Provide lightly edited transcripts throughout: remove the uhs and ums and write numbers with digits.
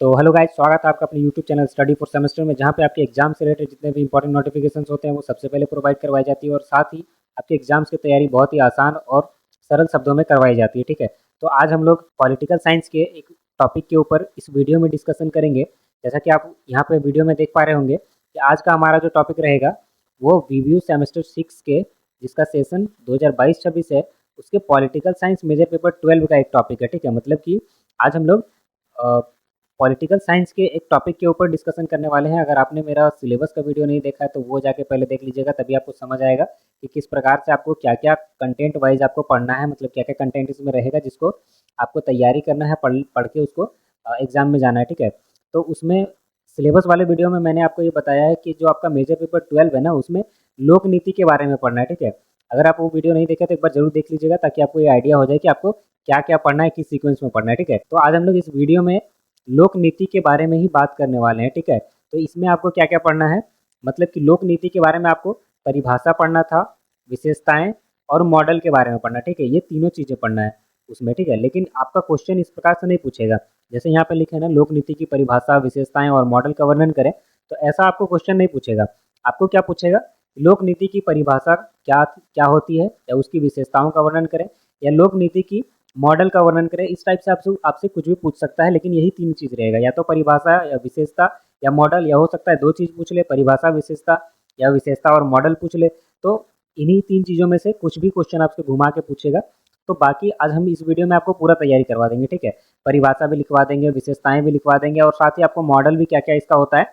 तो hello guys, स्वागत है आपका अपने YouTube channel study for semester में, जहाँ पे आपके एग्जाम से रिलेटेड जितने भी इंपॉर्टेंट नोटिफिकेशंस होते हैं वो सबसे पहले प्रोवाइड करवाई जाती है और साथ ही आपके एग्जाम्स की तैयारी बहुत ही आसान और सरल शब्दों में करवाई जाती है। ठीक है, तो आज हम लोग पॉलिटिकल साइंस के एक टॉपिक के ऊपर इस वीडियो में डिस्कशन करेंगे। जैसा कि आप यहाँ पे वीडियो में देख पा रहे होंगे कि आज का हमारा जो टॉपिक रहेगा वो रिव्यू सेमेस्टर 6 के, जिसका सेशन 2022-26 है, उसके पॉलिटिकल साइंस मेजर पेपर 12 का एक टॉपिक है। ठीक है, मतलब कि आज हम लोग पॉलिटिकल साइंस के एक टॉपिक के ऊपर डिस्कशन करने वाले हैं। अगर आपने मेरा सिलेबस का वीडियो नहीं देखा है तो वो जाके पहले देख लीजिएगा, तभी आपको समझ आएगा कि किस प्रकार से आपको क्या क्या कंटेंट वाइज आपको पढ़ना है, मतलब क्या क्या कंटेंट इसमें रहेगा जिसको आपको तैयारी करना है, पढ़ के उसको एग्जाम में जाना है। ठीक है, तो उसमें सिलेबस वाले वीडियो में मैंने आपको ये बताया है कि जो आपका मेजर पेपर 12 है ना, उसमें लोक नीति के बारे में पढ़ना है। ठीक है, अगर आप वो वीडियो नहीं देखे तो एक बार जरूर देख लीजिएगा, ताकि आपको ये आइडिया हो जाए कि आपको क्या क्या पढ़ना है, किस सीक्वेंस में पढ़ना है। ठीक है, तो आज हम लोग इस वीडियो में लोक नीति के बारे में ही बात करने वाले हैं। ठीक है, तो इसमें आपको क्या क्या पढ़ना है, मतलब कि लोक नीति के बारे में आपको परिभाषा पढ़ना था, विशेषताएं और मॉडल के बारे में पढ़ना। ठीक है, ये तीनों चीज़ें पढ़ना है उसमें। ठीक है, लेकिन आपका क्वेश्चन इस प्रकार से नहीं पूछेगा जैसे यहाँ पे लिखे है ना, लोक नीति की परिभाषा, विशेषताएं और मॉडल का वर्णन करें, तो ऐसा आपको क्वेश्चन नहीं पूछेगा। आपको क्या पूछेगा, लोक नीति की परिभाषा क्या क्या होती है, या उसकी विशेषताओं का वर्णन करें, या लोक नीति की मॉडल का वर्णन करें। इस टाइप से आपसे कुछ भी पूछ सकता है, लेकिन यही तीन चीज़ रहेगा, या तो परिभाषा या विशेषता या मॉडल, या हो सकता है दो चीज़ पूछ ले, परिभाषा विशेषता या विशेषता और मॉडल पूछ ले। तो इन्हीं तीन चीज़ों में से कुछ भी क्वेश्चन आपसे घुमा के पूछेगा। तो बाकी आज हम इस वीडियो में आपको पूरा तैयारी करवा देंगे। ठीक है, परिभाषा भी लिखवा देंगे, विशेषताएं भी लिखवा देंगे, और साथ ही आपको मॉडल भी क्या क्या इसका होता है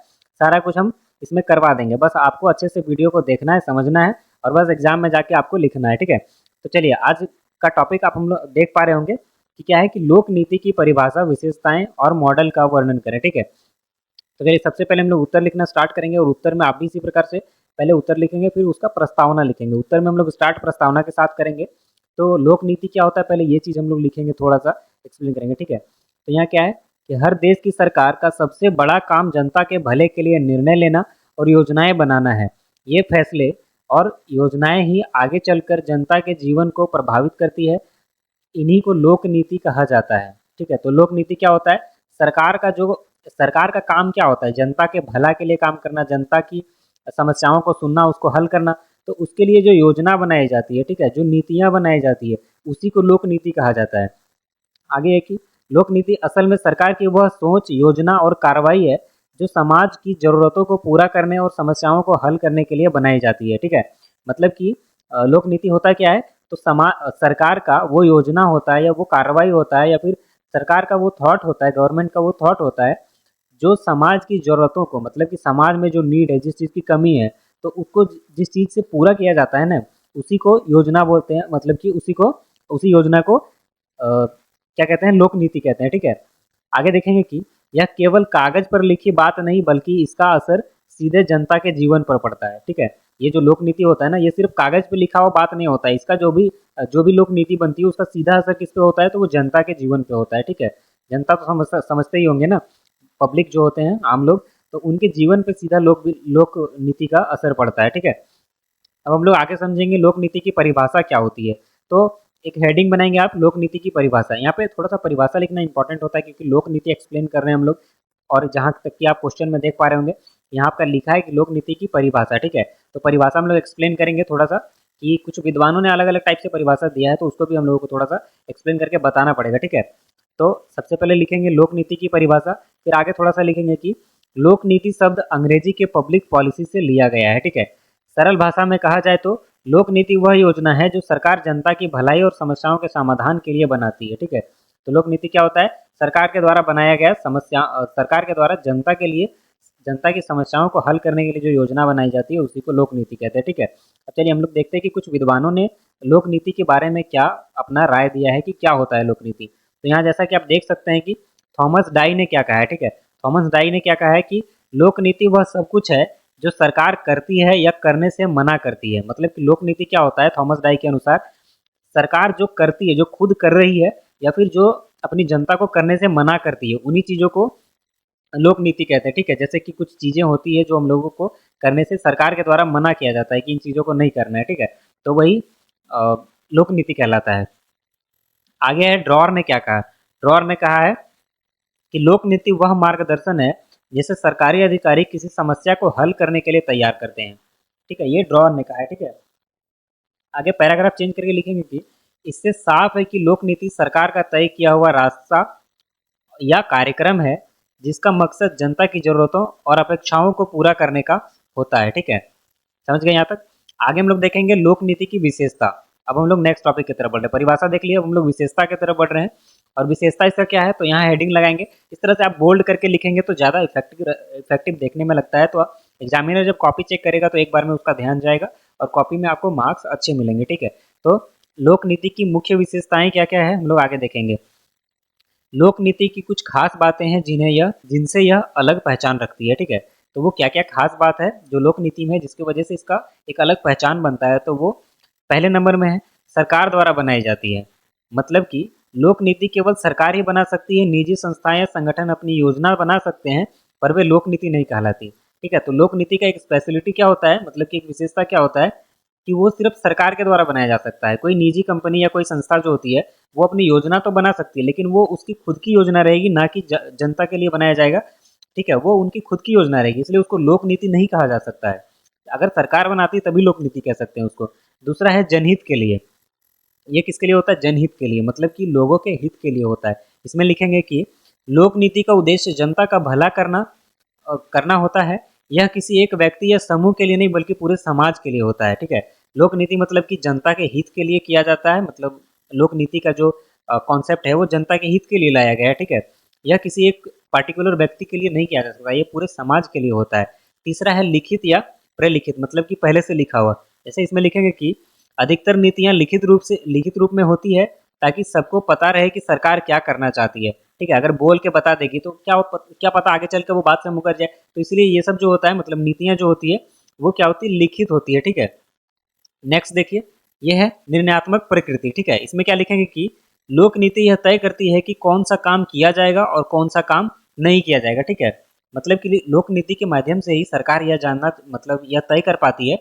सारा कुछ हम इसमें करवा देंगे। बस आपको अच्छे से वीडियो को देखना है, समझना है, और बस एग्जाम में जाके आपको लिखना है। ठीक है, तो चलिए आज का टॉपिक आप हम लोग देख पा रहे होंगे कि क्या है कि लोक नीति की परिभाषा, विशेषताएं और मॉडल का वर्णन करें। ठीक है, तो चलिए सबसे पहले हम लोग उत्तर लिखना स्टार्ट करेंगे, और उत्तर में आप भी इसी प्रकार से पहले उत्तर लिखेंगे, फिर उसका प्रस्तावना लिखेंगे। उत्तर में हम लोग स्टार्ट प्रस्तावना के साथ करेंगे। तो लोक नीति क्या होता है, पहले ये चीज़ हम लोग लिखेंगे, थोड़ा सा एक्सप्लेन करेंगे। ठीक है, तो यहाँ क्या है कि हर देश की सरकार का सबसे बड़ा काम जनता के भले के लिए निर्णय लेना और योजनाएं बनाना है। ये फैसले और योजनाएं ही आगे चलकर जनता के जीवन को प्रभावित करती है। इन्हीं को लोक नीति कहा जाता है। ठीक है, तो लोक नीति क्या होता है, सरकार का काम क्या होता है, जनता के भला के लिए काम करना, जनता की समस्याओं को सुनना, उसको हल करना। तो उसके लिए जो योजना बनाई जाती है, ठीक है, जो नीतियां बनाई जाती है, उसी को लोक नीति कहा जाता है। आगे है कि लोक नीति असल में सरकार की वह सोच, योजना और कार्रवाई है जो समाज की जरूरतों को पूरा करने और समस्याओं को हल करने के लिए बनाई जाती है। ठीक है, मतलब कि लोक नीति होता क्या है, तो सरकार का वो योजना होता है, या वो कार्रवाई होता है, या फिर सरकार का वो थॉट होता है, गवर्नमेंट का वो थॉट होता है, जो समाज की ज़रूरतों को, मतलब कि समाज में जो नीड है, जिस चीज़ की कमी है, तो उसको जिस चीज़ से पूरा किया जाता है ना, उसी को योजना बोलते हैं। मतलब कि उसी योजना को क्या कहते हैं, लोक नीति कहते हैं। ठीक है, आगे देखेंगे कि यह केवल कागज पर लिखी बात नहीं, बल्कि इसका असर सीधे जनता के जीवन पर पड़ता है। ठीक है, ये जो लोक नीति होता है ना, ये सिर्फ कागज पे लिखा हुआ बात नहीं होता है। इसका जो भी लोक नीति बनती है, उसका सीधा असर किस पे होता है, तो वो जनता के जीवन पे होता है। ठीक है, जनता तो समझते ही होंगे ना, पब्लिक जो होते हैं, आम लोग, तो उनके जीवन पे सीधा लोक नीति का असर पड़ता है। ठीक है, अब हम लोग आगे समझेंगे लोक नीति की परिभाषा क्या होती है। तो एक हेडिंग बनाएंगे आप, लोक नीति की परिभाषा। यहाँ पे थोड़ा सा परिभाषा लिखना इंपॉर्टेंट होता है, क्योंकि लोक नीति एक्सप्लेन कर रहे हैं हम लोग, और जहाँ तक कि आप क्वेश्चन में देख पा रहे होंगे, यहाँ आपका लिखा है कि लोक नीति की परिभाषा। ठीक है, तो परिभाषा हम लोग एक्सप्लेन करेंगे थोड़ा सा, कि कुछ विद्वानों ने अलग अलग टाइप से परिभाषा दिया है, तो उसको भी हम लोगों को थोड़ा सा एक्सप्लेन करके बताना पड़ेगा। ठीक है, तो सबसे पहले लिखेंगे लोक नीति की परिभाषा, फिर आगे थोड़ा सा लिखेंगे कि लोक नीति शब्द अंग्रेजी के पब्लिक पॉलिसी से लिया गया है। ठीक है, सरल भाषा में कहा जाए तो लोक नीति वह योजना है जो सरकार जनता की भलाई और समस्याओं के समाधान के लिए बनाती है। ठीक है, तो लोक नीति क्या होता है, सरकार के द्वारा बनाया गया सरकार के द्वारा जनता के लिए, जनता की समस्याओं को हल करने के लिए जो योजना बनाई जाती है, उसी को लोक नीति कहते हैं। ठीक है, अब चलिए हम लोग देखते हैं कि कुछ विद्वानों ने लोक नीति के बारे में क्या अपना राय दिया है कि क्या होता है लोक नीति। तो यहाँ जैसा कि आप देख सकते हैं कि थॉमस डाई ने क्या कहा है। ठीक है, थॉमस डाई ने क्या कहा है कि लोक नीति वह सब कुछ है जो सरकार करती है या करने से मना करती है। मतलब कि लोक नीति क्या होता है, थॉमस डाई के अनुसार, सरकार जो करती है, जो खुद कर रही है, या फिर जो अपनी जनता को करने से मना करती है, उन्हीं चीज़ों को लोक नीति कहते हैं। ठीक है, जैसे कि कुछ चीज़ें होती है जो हम लोगों को करने से सरकार के द्वारा मना किया जाता है कि इन चीज़ों को नहीं करना है। ठीक है, तो वही लोक नीति कहलाता है। आगे है ड्रॉर ने क्या कहा, ड्रॉर ने कहा है कि लोक नीति वह मार्गदर्शन है जिसे सरकारी अधिकारी किसी समस्या को हल करने के लिए तैयार करते हैं। ठीक है, ये ड्रॉ ने कहा है। ठीक है, आगे पैराग्राफ चेंज करके लिखेंगे कि इससे साफ है कि लोक नीति सरकार का तय किया हुआ रास्ता या कार्यक्रम है जिसका मकसद जनता की जरूरतों और अपेक्षाओं को पूरा करने का होता है। ठीक है, समझ गए यहाँ तक। आगे हम लोग देखेंगे लोक नीति की विशेषता। अब हम लोग नेक्स्ट टॉपिक की तरफ बढ़ रहे हैं। परिभाषा देख लिया, अब हम लोग विशेषता की तरफ बढ़ रहे हैं। और विशेषता इसका क्या है, तो यहाँ हेडिंग लगाएंगे। इस तरह से आप बोल्ड करके लिखेंगे तो ज़्यादा इफेक्टिव देखने में लगता है। तो एग्जामिनर जब कॉपी चेक करेगा तो एक बार में उसका ध्यान जाएगा और कॉपी में आपको मार्क्स अच्छे मिलेंगे। ठीक है, तो लोक नीति की मुख्य विशेषताएं क्या क्या है हम लोग आगे देखेंगे। लोक नीति की कुछ खास बातें हैं जिनसे यह अलग पहचान रखती है। ठीक है, तो वो क्या क्या खास बात है जो लोक नीति में है जिसकी वजह से इसका एक अलग पहचान बनता है, तो वो पहले नंबर में है सरकार द्वारा बनाई जाती है। मतलब कि लोक नीति केवल सरकार ही बना सकती है, निजी संस्थाएं या संगठन अपनी योजना बना सकते हैं पर वे लोक नीति नहीं कहलाती। ठीक है, तो लोक नीति का एक स्पेशलिटी क्या होता है, मतलब कि एक विशेषता क्या होता है कि वो सिर्फ सरकार के द्वारा बनाया जा सकता है। कोई निजी कंपनी या कोई संस्था जो होती है वो अपनी योजना तो बना सकती है, लेकिन वो उसकी खुद की योजना रहेगी, ना कि जनता के लिए बनाया जाएगा। ठीक है, वो उनकी खुद की योजना रहेगी, इसलिए उसको लोक नीति नहीं कहा जा सकता है। अगर सरकार बनाती है तभी लोक नीति कह सकते हैं उसको। दूसरा है जनहित के लिए। ये किसके लिए होता है, जनहित के लिए, मतलब कि लोगों के हित के लिए होता है। इसमें लिखेंगे कि लोक नीति का उद्देश्य जनता का भला करना होता है। यह किसी एक व्यक्ति या समूह के लिए नहीं बल्कि पूरे समाज के लिए होता है। ठीक है, लोक नीति मतलब कि जनता के हित के लिए किया जाता है। मतलब लोक नीति का जो कॉन्सेप्ट है वो जनता के हित के लिए लाया गया है। ठीक है, यह किसी एक पार्टिकुलर व्यक्ति के लिए नहीं किया जा सकता, ये पूरे समाज के लिए होता है। तीसरा है लिखित या प्रलिखित, मतलब कि पहले से लिखा हुआ। जैसे इसमें लिखेंगे कि अधिकतर नीतियां लिखित रूप में होती है ताकि सबको पता रहे कि सरकार क्या करना चाहती है। ठीक है, अगर बोल के बता देगी तो क्या पता आगे चल के वो बात से मुकर जाए। तो इसलिए ये सब जो होता है, मतलब नीतियां जो होती है वो क्या होती है, लिखित होती है। ठीक है, नेक्स्ट देखिए, यह है निर्णयात्मक प्रकृति। ठीक है, इसमें क्या लिखेंगे कि लोक नीति यह तय करती है कि कौन सा काम किया जाएगा और कौन सा काम नहीं किया जाएगा। ठीक है, मतलब कि लोक नीति के माध्यम से ही सरकार यह जानना, मतलब यह तय कर पाती है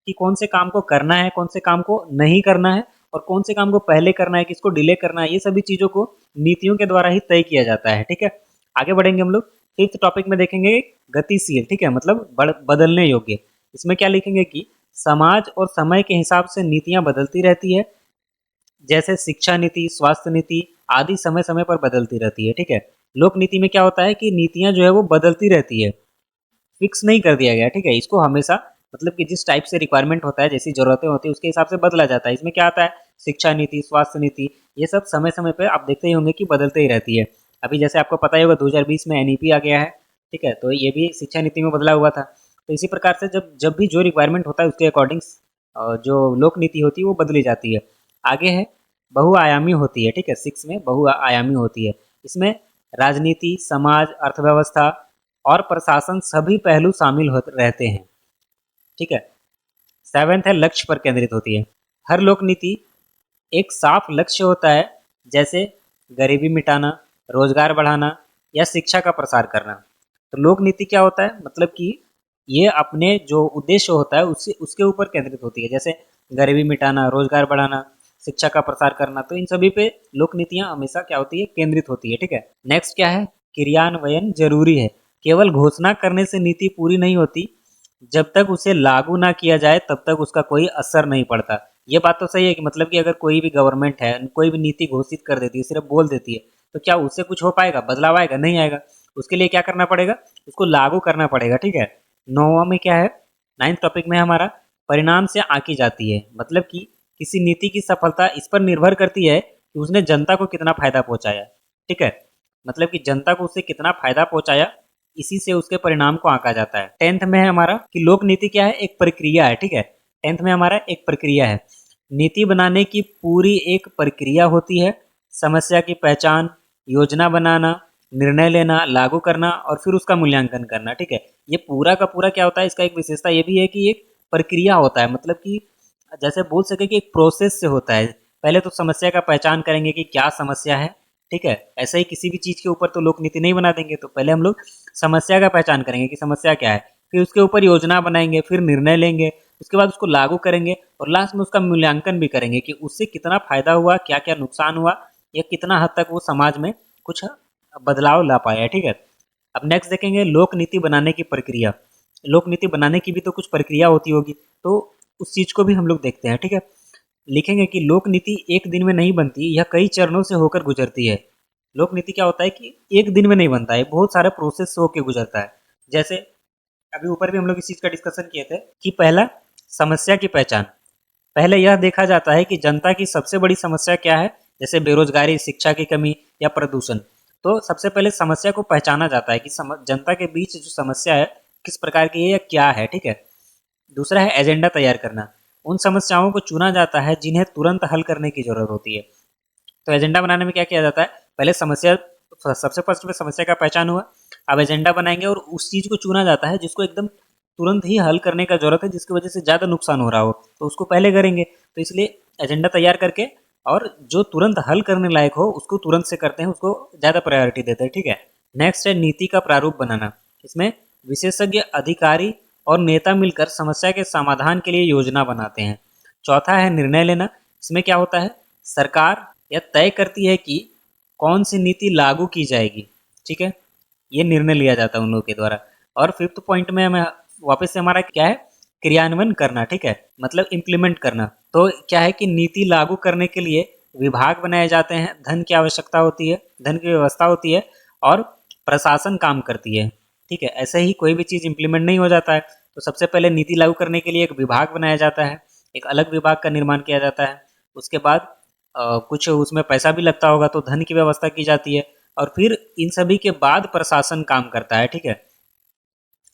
कि कौन से काम को करना है, कौन से काम को नहीं करना है, और कौन से काम को पहले करना है, किसको डिले करना है। ये सभी चीजों को नीतियों के द्वारा ही तय किया जाता है। ठीक है, आगे बढ़ेंगे हम लोग। फिफ्थ टॉपिक में देखेंगे गतिशील। ठीक है, मतलब बदलने योग्य। इसमें क्या लिखेंगे कि समाज और समय के हिसाब से नीतियां बदलती रहती है। जैसे शिक्षा नीति, स्वास्थ्य नीति आदि समय समय पर बदलती रहती है। ठीक है, लोक नीति में क्या होता है कि नीतियां जो है वो बदलती रहती है, फिक्स नहीं कर दिया गया। ठीक है, इसको हमेशा, मतलब कि जिस टाइप से रिक्वायरमेंट होता है, जैसी जरूरतें होती है उसके हिसाब से बदला जाता है। इसमें क्या आता है, शिक्षा नीति, स्वास्थ्य नीति, ये सब समय समय पे आप देखते ही होंगे कि बदलते ही रहती है। अभी जैसे आपको पता ही होगा 2020 में एनईपी आ गया है। ठीक है, तो ये भी शिक्षा नीति में बदला हुआ था। तो इसी प्रकार से जब जब भी जो रिक्वायरमेंट होता है उसके अकॉर्डिंग जो लोक नीति होती है वो बदली जाती है। आगे है बहुआयामी होती है। ठीक है, 6 में बहुआयामी होती है। इसमें राजनीति, समाज, अर्थव्यवस्था और प्रशासन सभी पहलू शामिल रहते हैं। ठीक है, सेवेंथ है लक्ष्य पर केंद्रित होती है। हर लोक नीति एक साफ लक्ष्य होता है, जैसे गरीबी मिटाना, रोजगार बढ़ाना या शिक्षा का प्रसार करना। तो लोक नीति क्या होता है, मतलब कि ये अपने जो उद्देश्य होता है उसके ऊपर केंद्रित होती है। जैसे गरीबी मिटाना, रोजगार बढ़ाना, शिक्षा का प्रसार करना, तो इन सभी पे लोक नीतियां हमेशा क्या होती है, केंद्रित होती है। ठीक है, नेक्स्ट क्या है, क्रियान्वयन जरूरी है। केवल घोषणा करने से नीति पूरी नहीं होती, जब तक उसे लागू ना किया जाए तब तक उसका कोई असर नहीं पड़ता। ये बात तो सही है कि मतलब कि अगर कोई भी गवर्नमेंट है, कोई भी नीति घोषित कर देती है, सिर्फ बोल देती है, तो क्या उससे कुछ हो पाएगा, बदलाव आएगा, नहीं आएगा। उसके लिए क्या करना पड़ेगा, उसको लागू करना पड़ेगा। ठीक है, नौवां में क्या है, नाइन्थ टॉपिक में हमारा परिणाम से आंकी जाती है। मतलब कि किसी नीति की सफलता इस पर निर्भर करती है कि उसने जनता को कितना फायदा पहुंचाया। ठीक है, मतलब कि जनता को उससे कितना फायदा पहुंचाया, इसी से उसके परिणाम को आंका जाता है। टेंथ में है हमारा कि लोक नीति क्या है, एक प्रक्रिया है। ठीक है, टेंथ में हमारा एक प्रक्रिया है। नीति बनाने की पूरी एक प्रक्रिया होती है। समस्या की पहचान, योजना बनाना, निर्णय लेना, लागू करना और फिर उसका मूल्यांकन करना। ठीक है, ये पूरा का पूरा क्या होता है, इसका एक विशेषता ये भी है कि एक प्रक्रिया होता है। मतलब कि जैसे बोल सके कि एक प्रोसेस से होता है। पहले तो समस्या का पहचान करेंगे कि क्या समस्या है। ठीक है, ऐसा ही किसी भी चीज के ऊपर तो लोक नीति नहीं बना देंगे। तो पहले हम लोग समस्या का पहचान करेंगे कि समस्या क्या है, फिर उसके ऊपर योजना बनाएंगे, फिर निर्णय लेंगे, उसके बाद उसको लागू करेंगे और लास्ट में उसका मूल्यांकन भी करेंगे कि उससे कितना फायदा हुआ, क्या क्या नुकसान हुआ, या कितना हद तक वो समाज में कुछ बदलाव ला पाया है, ठीक है। अब नेक्स्ट देखेंगे लोक नीति बनाने की प्रक्रिया। लोक नीति बनाने की भी तो कुछ प्रक्रिया होती होगी, तो उस चीज को भी हम लोग देखते हैं, ठीक है। लिखेंगे कि लोक नीति एक दिन में नहीं बनती, यह कई चरणों से होकर गुजरती है। लोक नीति क्या होता है कि एक दिन में नहीं बनता है, बहुत सारे प्रोसेस से होकर गुजरता है। जैसे अभी ऊपर भी हम लोग इस चीज का डिस्कशन किए थे कि पहला समस्या की पहचान। पहले यह देखा जाता है कि जनता की सबसे बड़ी समस्या क्या है, जैसे बेरोजगारी, शिक्षा की कमी या प्रदूषण। तो सबसे पहले समस्या को पहचाना जाता है कि जनता के बीच जो समस्या है किस प्रकार की है या क्या है, ठीक है। दूसरा है एजेंडा तैयार करना। उन समस्याओं को चुना जाता है जिन्हें तुरंत हल करने की जरूरत होती है। तो एजेंडा बनाने में क्या किया जाता है, पहले समस्या, सबसे फर्स्ट में समस्या का पहचान हुआ, अब एजेंडा बनाएंगे और उस चीज को चुना जाता है जिसको एकदम तुरंत ही हल करने का जरूरत है, जिसकी वजह से ज़्यादा नुकसान हो रहा हो, तो उसको पहले करेंगे। तो इसलिए एजेंडा तैयार करके और जो तुरंत हल करने लायक हो उसको तुरंत से करते हैं, उसको ज़्यादा प्रायोरिटी देते हैं, ठीक है। नेक्स्ट है नीति का प्रारूप बनाना। इसमें विशेषज्ञ, अधिकारी और नेता मिलकर समस्या के समाधान के लिए योजना बनाते हैं। चौथा है निर्णय लेना। इसमें क्या होता है, सरकार यह तय करती है कि कौन सी नीति लागू की जाएगी, ठीक है, ये निर्णय लिया जाता है उन लोगों के द्वारा। और फिफ्थ पॉइंट में हमें वापस से हमारा क्या है, क्रियान्वयन करना, ठीक है, मतलब इम्प्लीमेंट करना। तो क्या है कि नीति लागू करने के लिए विभाग बनाए जाते हैं, धन की आवश्यकता होती है, धन की व्यवस्था होती है और प्रशासन काम करती है, ठीक है। ऐसे ही कोई भी चीज़ इम्प्लीमेंट नहीं हो जाता है, तो सबसे पहले नीति लागू करने के लिए एक विभाग बनाया जाता है, एक अलग विभाग का निर्माण किया जाता है। उसके बाद कुछ उसमें पैसा भी लगता होगा, तो धन की व्यवस्था की जाती है और फिर इन सभी के बाद प्रशासन काम करता है, ठीक है।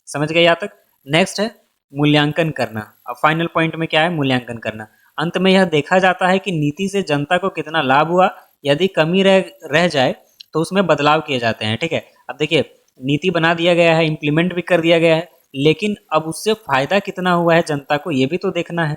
समझ गए यहाँ तक। नेक्स्ट है मूल्यांकन करना। अब फाइनल पॉइंट में क्या है, मूल्यांकन करना। अंत में यह देखा जाता है कि नीति से जनता को कितना लाभ हुआ, यदि कमी रह जाए तो उसमें बदलाव किए जाते हैं, ठीक है। अब देखिए नीति बना दिया गया है, इम्प्लीमेंट भी कर दिया गया है, लेकिन अब उससे फायदा कितना हुआ है जनता को, ये भी तो देखना है।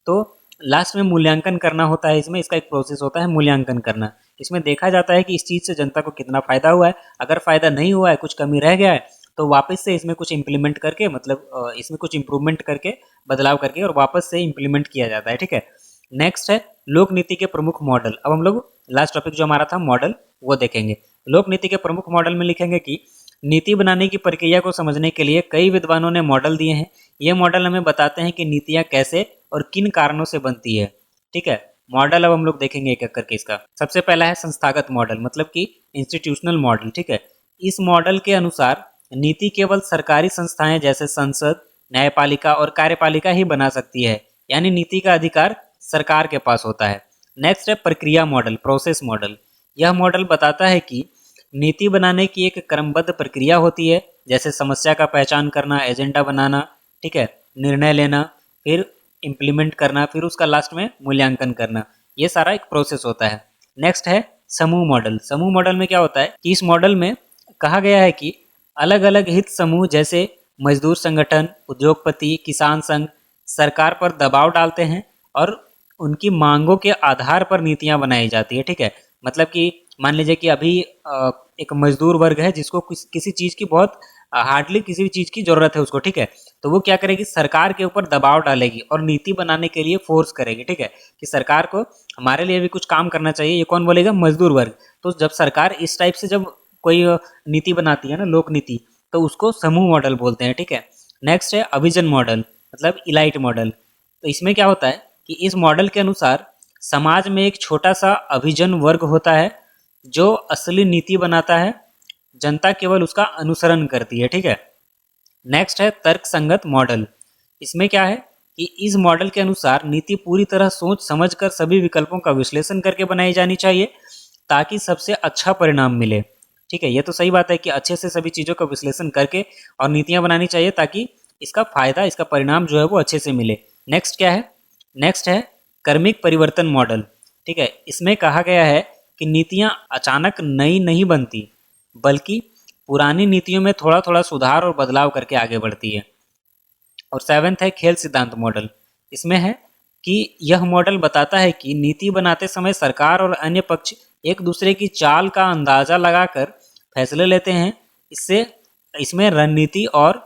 तो लास्ट में मूल्यांकन करना होता है, इसमें इसका एक प्रोसेस होता है मूल्यांकन करना। इसमें देखा जाता है कि इस चीज़ से जनता को कितना फायदा हुआ है, अगर फायदा नहीं हुआ है, कुछ कमी रह गया है, तो वापस से इसमें कुछ इम्प्लीमेंट करके, मतलब इसमें कुछ इम्प्रूवमेंट करके, बदलाव करके और वापस से इम्प्लीमेंट किया जाता है, ठीक है। नेक्स्ट है लोक नीति के प्रमुख मॉडल। अब हम लोग लास्ट टॉपिक जो हमारा था मॉडल, वो देखेंगे। लोक नीति के प्रमुख मॉडल में लिखेंगे कि नीति बनाने की प्रक्रिया को समझने के लिए कई विद्वानों ने मॉडल दिए हैं। ये मॉडल हमें बताते हैं कि नीतियाँ कैसे और किन कारणों से बनती है, ठीक है। मॉडल अब हम लोग देखेंगे एक एक करके इसका। सबसे पहला है संस्थागत मॉडल, मतलब कि इंस्टीट्यूशनल मॉडल, ठीक है। इस मॉडल के अनुसार नीति केवल सरकारी संस्थाएं जैसे संसद, न्यायपालिका और कार्यपालिका ही बना सकती है, यानी नीति का अधिकार सरकार के पास होता है। नेक्स्ट है प्रक्रिया मॉडल, प्रोसेस मॉडल। यह मॉडल बताता है कि नीति बनाने की एक क्रमबद्ध प्रक्रिया होती है, जैसे समस्या का पहचान करना, एजेंडा बनाना, ठीक है, निर्णय लेना, फिर इम्प्लीमेंट करना, फिर उसका लास्ट में मूल्यांकन करना। ये सारा एक प्रोसेस होता है। नेक्स्ट है समूह मॉडल। समूह मॉडल में क्या होता है कि इस मॉडल में कहा गया है कि अलग अलग हित समूह जैसे मजदूर संगठन, उद्योगपति, किसान संघ सरकार पर दबाव डालते हैं और उनकी मांगों के आधार पर नीतियां बनाई जाती है, ठीक है। मतलब कि मान लीजिए कि अभी एक मजदूर वर्ग है जिसको किसी चीज़ की बहुत हार्डली किसी भी चीज़ की ज़रूरत है उसको, ठीक है। तो वो क्या करेगी, सरकार के ऊपर दबाव डालेगी और नीति बनाने के लिए फोर्स करेगी, ठीक है, कि सरकार को हमारे लिए भी कुछ काम करना चाहिए। ये कौन बोलेगा, मजदूर वर्ग। तो जब सरकार इस टाइप से जब कोई नीति बनाती है ना, लोक नीति, तो उसको समूह मॉडल बोलते हैं, ठीक है। नेक्स्ट है अभिजन मॉडल, मतलब इलाइट मॉडल। तो इसमें क्या होता है कि इस मॉडल के अनुसार समाज में एक छोटा सा अभिजन वर्ग होता है जो असली नीति बनाता है, जनता केवल उसका अनुसरण करती है, ठीक है। नेक्स्ट है तर्क संगत मॉडल। इसमें क्या है कि इस मॉडल के अनुसार नीति पूरी तरह सोच समझकर सभी विकल्पों का विश्लेषण करके बनाई जानी चाहिए ताकि सबसे अच्छा परिणाम मिले, ठीक है। ये तो सही बात है कि अच्छे से सभी चीज़ों का विश्लेषण करके और नीतियां बनानी चाहिए ताकि इसका फायदा, इसका परिणाम जो है वो अच्छे से मिले। नेक्स्ट क्या है, नेक्स्ट है कर्मिक परिवर्तन मॉडल, ठीक है। इसमें कहा गया है कि नीतियां अचानक नई नहीं बनती, बल्कि पुरानी नीतियों में थोड़ा थोड़ा सुधार और बदलाव करके आगे बढ़ती है। और सेवेंथ है खेल सिद्धांत मॉडल। इसमें है कि यह मॉडल बताता है कि नीति बनाते समय सरकार और अन्य पक्ष एक दूसरे की चाल का अंदाजा लगाकर फैसले लेते हैं। इससे इसमें रणनीति और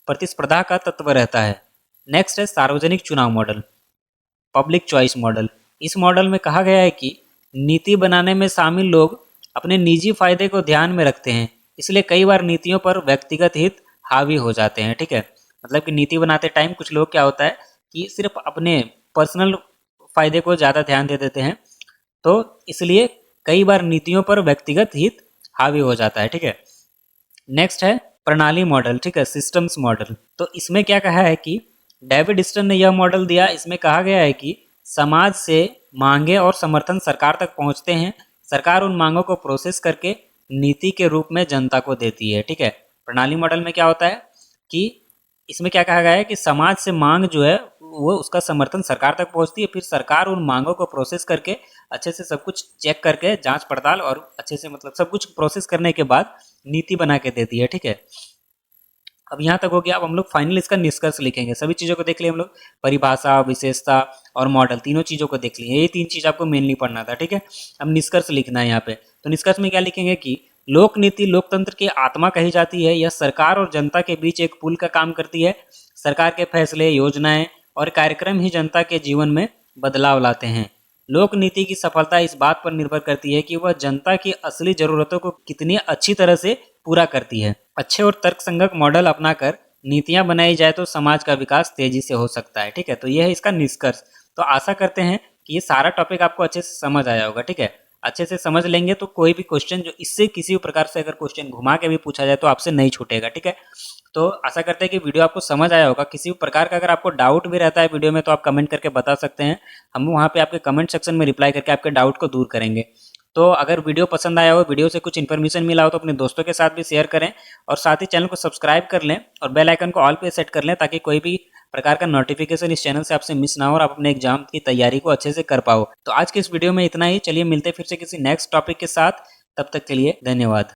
प्रतिस्पर्धा का तत्व रहता है। नेक्स्ट है सार्वजनिक चुनाव मॉडल, पब्लिक चॉइस मॉडल। इस मॉडल में कहा गया है कि नीति बनाने में शामिल लोग अपने निजी फायदे को ध्यान में रखते हैं, इसलिए कई बार नीतियों पर व्यक्तिगत हित हावी हो जाते हैं। ठीक है, मतलब कि नीति बनाते टाइम कुछ लोग क्या होता है कि सिर्फ अपने पर्सनल फायदे को ज़्यादा ध्यान दे देते हैं, तो इसलिए कई बार नीतियों पर व्यक्तिगत हित हावी हो जाता है। ठीक है, नेक्स्ट है प्रणाली मॉडल। ठीक है, सिस्टम्स मॉडल। तो इसमें क्या कहा है कि डेविड स्टर्न ने यह मॉडल दिया। इसमें कहा गया है कि समाज से मांगे और समर्थन सरकार तक पहुंचते हैं, सरकार उन मांगों को प्रोसेस करके नीति के रूप में जनता को देती है। ठीक है, प्रणाली मॉडल में क्या होता है कि इसमें क्या कहा गया है कि समाज से मांग जो है वो उसका समर्थन सरकार तक पहुंचती है, फिर सरकार उन मांगों को प्रोसेस करके अच्छे से सब कुछ चेक करके जांच पड़ताल और अच्छे से मतलब सब कुछ प्रोसेस करने के बाद नीति बना के देती है। ठीक है, अब यहाँ तक हो गया। अब हम लोग फाइनल इसका निष्कर्ष लिखेंगे। सभी चीज़ों को देख लिए हम लोग, परिभाषा, विशेषता और मॉडल, तीनों चीज़ों को देख लिए। ये 3 चीज़ आपको मेनली पढ़ना था। ठीक है, अब निष्कर्ष लिखना है यहाँ पे। तो निष्कर्ष में क्या लिखेंगे कि लोक नीति लोकतंत्र की आत्मा कही जाती है। यह सरकार और जनता के बीच एक पुल का काम करती है। सरकार के फैसले, योजनाएं और कार्यक्रम ही जनता के जीवन में बदलाव लाते हैं। लोक नीति की सफलता इस बात पर निर्भर करती है कि वह जनता की असली जरूरतों को कितनी अच्छी तरह से पूरा करती है। अच्छे और तर्कसंगत मॉडल अपनाकर नीतियां बनाई जाए तो समाज का विकास तेजी से हो सकता है। ठीक है, तो यह है इसका निष्कर्ष। तो आशा करते हैं कि ये सारा टॉपिक आपको अच्छे से समझ आया होगा। ठीक है, अच्छे से समझ लेंगे तो कोई भी क्वेश्चन जो इससे किसी भी प्रकार से अगर क्वेश्चन घुमा के भी पूछा जाए तो आपसे नहीं छूटेगा। ठीक है, तो आशा करते हैं कि वीडियो आपको समझ आया होगा। किसी भी प्रकार का अगर आपको डाउट भी रहता है वीडियो में तो आप कमेंट करके बता सकते हैं। हम वहाँ पे आपके कमेंट सेक्शन में रिप्लाई करके आपके डाउट को दूर करेंगे। तो अगर वीडियो पसंद आया हो, वीडियो से कुछ इन्फॉर्मेशन मिला हो तो अपने दोस्तों के साथ भी शेयर करें और साथ ही चैनल को सब्सक्राइब कर लें और बेल आइकन को ऑल पे सेट कर लें ताकि कोई भी प्रकार का नोटिफिकेशन इस चैनल से आपसे मिस ना हो और आप अपने एग्जाम की तैयारी को अच्छे से कर पाओ। तो आज के इस वीडियो में इतना ही। चलिए मिलते हैं फिर से किसी नेक्स्ट टॉपिक के साथ। तब तक के लिए धन्यवाद।